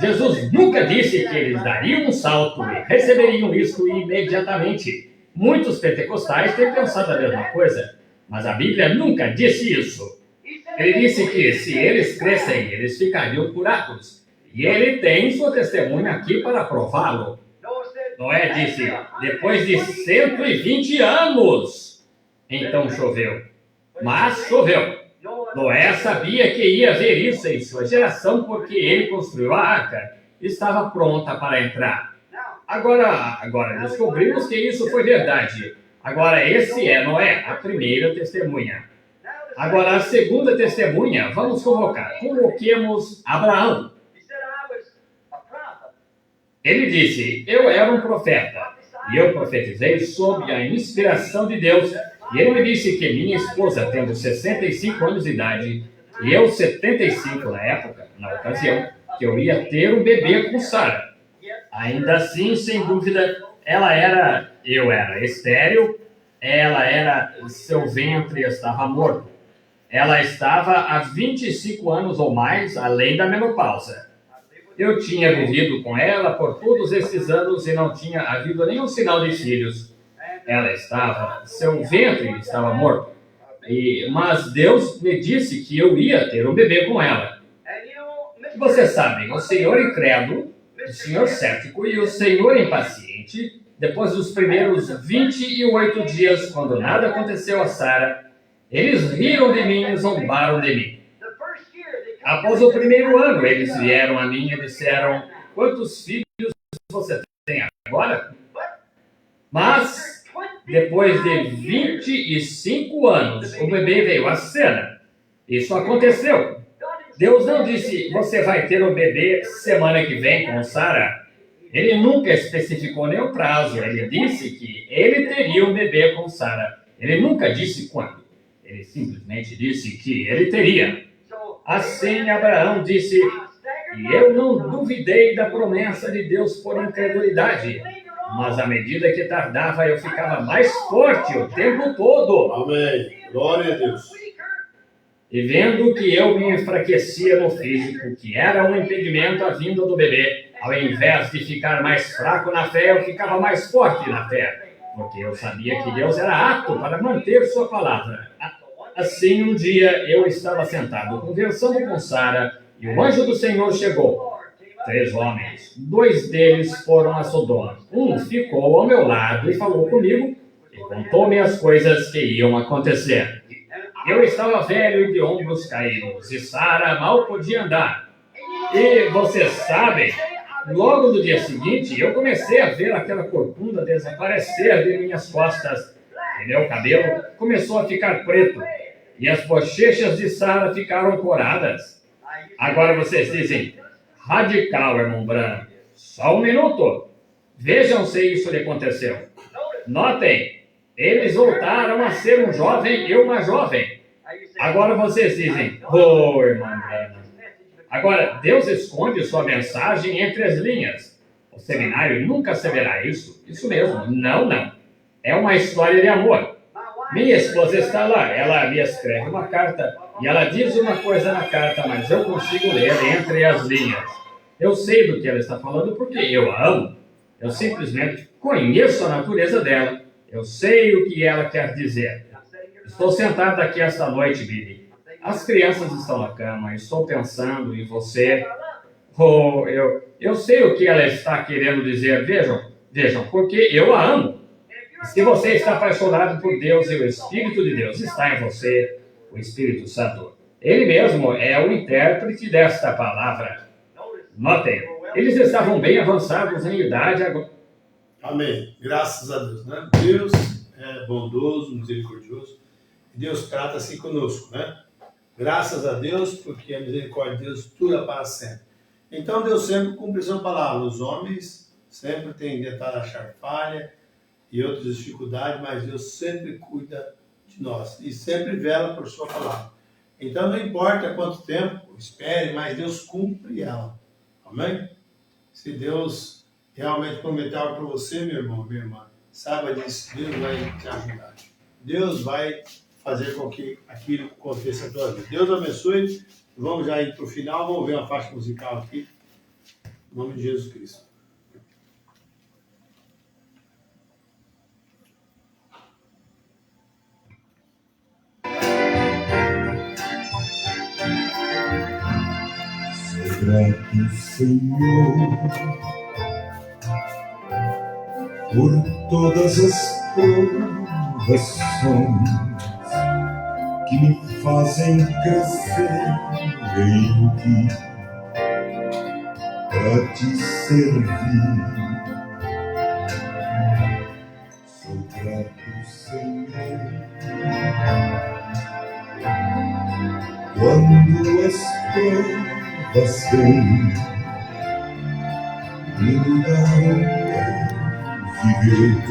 Jesus nunca disse que eles dariam um salto e receberiam isso imediatamente. Muitos pentecostais têm pensado a mesma coisa, mas a Bíblia nunca disse isso. Ele disse que se eles crescem, eles ficariam curados. E ele tem sua testemunha aqui para prová-lo. Noé disse, depois de 120 anos, então choveu. Mas choveu. Noé sabia que ia haver isso em sua geração porque ele construiu a arca. Estava pronta para entrar. Agora descobrimos que isso foi verdade. Agora esse é Noé, a primeira testemunha. Agora a segunda testemunha, vamos convocar. Convoquemos Abraão. Ele disse, eu era um profeta, e eu profetizei sob a inspiração de Deus. E ele me disse que minha esposa, tendo 65 anos de idade, e eu 75 na época, na ocasião, que eu ia ter um bebê com Sara. Ainda assim, sem dúvida, eu era estéril, seu ventre estava morto. Ela estava há 25 anos ou mais além da menopausa. Eu tinha vivido com ela por todos esses anos e não tinha havido nenhum sinal de filhos. Seu ventre estava morto. Mas Deus me disse que eu ia ter um bebê com ela. Você sabe, o senhor incrédulo, o senhor cético e o senhor impaciente, depois dos primeiros 28 dias, quando nada aconteceu a Sara, eles riram de mim e zombaram de mim. Após o primeiro ano, eles vieram a mim e disseram, quantos filhos você tem agora? Mas, depois de 25 anos, o bebê veio à cena. Isso aconteceu. Deus não disse, você vai ter um bebê semana que vem com Sara. Ele nunca especificou nenhum prazo. Ele disse que ele teria um bebê com Sara. Ele nunca disse quando. Ele simplesmente disse que ele teria. Assim, Abraão disse, e eu não duvidei da promessa de Deus por incredulidade. Mas à medida que tardava, eu ficava mais forte o tempo todo. Amém. Glória a Deus. E vendo que eu me enfraquecia no físico, que era um impedimento à vinda do bebê, ao invés de ficar mais fraco na fé, eu ficava mais forte na fé, porque eu sabia que Deus era apto para manter sua palavra. Assim, um dia eu estava sentado conversando com Sara, e o anjo do Senhor chegou. 3 homens, 2 deles foram a Sodoma. Um ficou ao meu lado e falou comigo, e contou-me as coisas que iam acontecer. Eu estava velho e de ombros caídos, e Sara mal podia andar. E vocês sabem, logo no dia seguinte, eu comecei a ver aquela corcunda desaparecer de minhas costas, e meu cabelo começou a ficar preto, e as bochechas de Sara ficaram coradas. Agora vocês dizem, radical, irmão Branham. Só um minuto. Vejam se isso lhe aconteceu. Notem. Eles voltaram a ser um jovem e uma jovem. Agora vocês dizem, oh, irmão Branham. Agora, Deus esconde sua mensagem entre as linhas. O seminário nunca saberá isso. Isso mesmo. Não. É uma história de amor. Minha esposa está lá. Ela me escreve uma carta e ela diz uma coisa na carta, mas eu consigo ler entre as linhas. Eu sei do que ela está falando porque eu a amo. Eu simplesmente conheço a natureza dela. Eu sei o que ela quer dizer. Estou sentado aqui esta noite, Billy. As crianças estão na cama. Estou pensando em você. Oh, eu sei o que ela está querendo dizer. Vejam, porque eu a amo. Se você está apaixonado por Deus e o Espírito de Deus está em você, o Espírito Santo, ele mesmo é o intérprete desta palavra. Notem, eles estavam bem avançados em idade agora. Amém. Graças a Deus, né? Deus é bondoso, misericordioso. Deus trata assim conosco, né? Graças a Deus, porque a misericórdia de Deus dura para sempre. Então Deus sempre cumpre sua palavra. Os homens sempre têm tentado achar falha e outras dificuldades, mas Deus sempre cuida de nós e sempre vela por sua palavra. Então não importa quanto tempo espere, mas Deus cumpre ela. Amém? Se Deus realmente prometeu algo para você, meu irmão, minha irmã, saiba disso, Deus vai te ajudar. Deus vai fazer com que aquilo aconteça na tua vida. Deus abençoe. Vamos já ir para o final, vamos ver uma faixa musical aqui. Em nome de Jesus Cristo. Sou grato, Senhor, por todas as provações que me fazem crescer em ti, para te servir. Sou grato, Senhor, quando as provas vêm, me dão viver,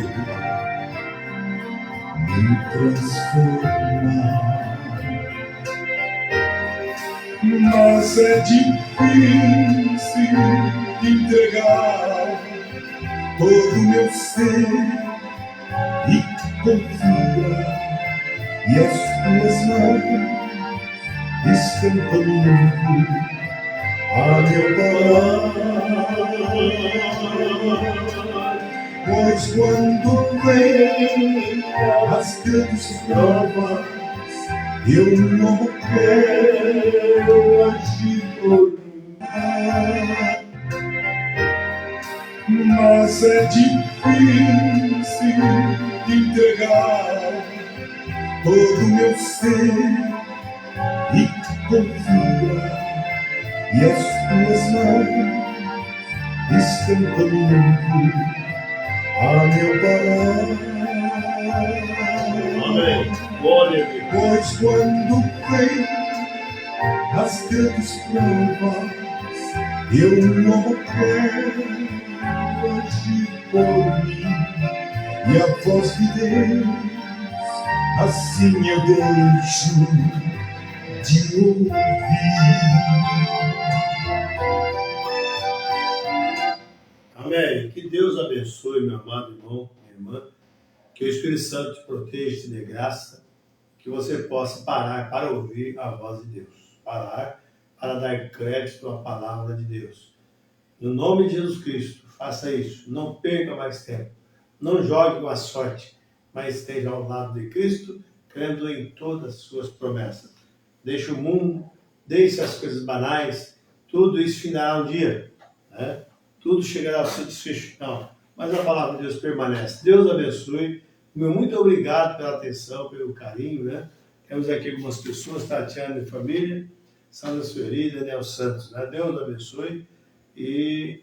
me transformar. Mas é difícil entregar todo o meu ser e confiar, e as tuas mãos estão comigo a me amparar. Pois quando vem as grandes provas, eu não quero agir por nada. Mas é difícil entregar todo o meu ser e confiar, e as tuas mãos estão comigo a me amparar. Amém. Glória a Deus. Pois quando vem as as grandes provas, eu logo quero agir por mim. E a voz de Deus, assim eu deixo de ouvir. Amém. Que Deus abençoe, meu amado irmão, minha irmã. Que o Espírito Santo te proteja e te dê graça. Que você possa parar para ouvir a voz de Deus. Parar para dar crédito à palavra de Deus. No nome de Jesus Cristo, faça isso. Não perca mais tempo. Não jogue com a sorte, mas esteja ao lado de Cristo, crendo em todas as suas promessas. Deixe o mundo, deixe as coisas banais, tudo isso findará um dia, né? Tudo chegará ao seu desfecho final, mas a palavra de Deus permanece. Deus abençoe. Meu muito obrigado pela atenção, pelo carinho, né? Temos aqui algumas pessoas, Tatiana e família, Sandra Sueli, Daniel Santos, né? Deus abençoe. E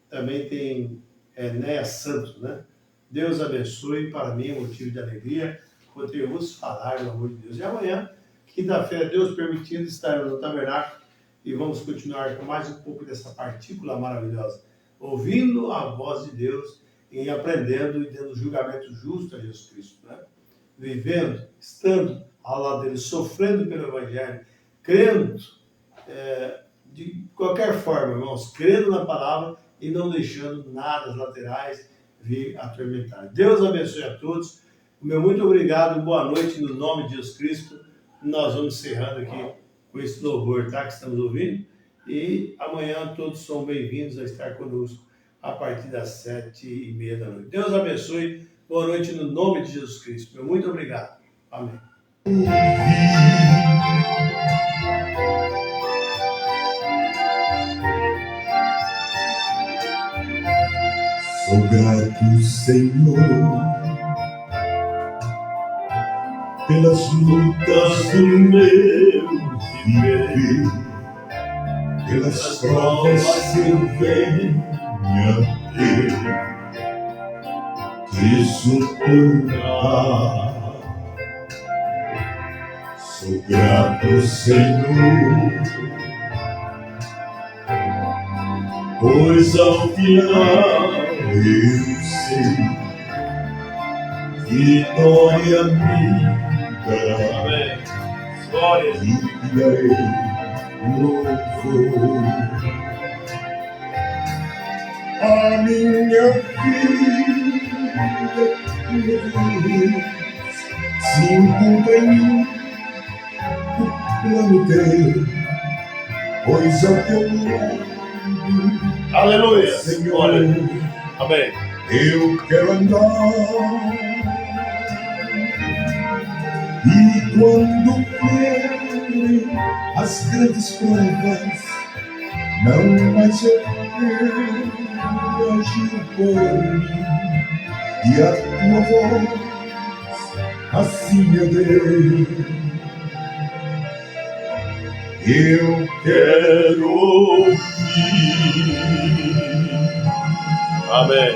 também tem Enéa Santos, né? Deus abençoe, para mim é motivo de alegria poder vos falar no amor de Deus. E amanhã, quinta-feira, Deus permitindo, estaremos no tabernáculo e vamos continuar com mais um pouco dessa partícula maravilhosa, ouvindo a voz de Deus e aprendendo e dando julgamento justo a Jesus Cristo, né? Vivendo, estando ao lado dele, sofrendo pelo Evangelho, crendo de qualquer forma, irmãos, crendo na palavra e não deixando nada laterais vir atormentar. Deus abençoe a todos. O meu muito obrigado, boa noite no nome de Jesus Cristo. Nós vamos encerrando aqui com esse louvor, tá, que estamos ouvindo. E amanhã todos são bem-vindos a estar conosco a partir das 7h30 da noite. Deus abençoe. Boa noite no nome de Jesus Cristo. Meu muito obrigado. Amém. Sou grato, Senhor, pelas lutas do meu viver, pelas provas que eu venho a ter que suportar. Sou grato, Senhor, pois ao final eu sei, vitória me dará. Amém. Glória. E darei louvor. A minha vida se encontra em mim o plano teu, pois ao teu lado, Aleluia. Senhor, Glória. Amém. eu quero andar. E quando vierem as grandes provas, não mais eu quero agir por mim. E a tua voz, assim meu Deus, eu quero ouvir. Amém.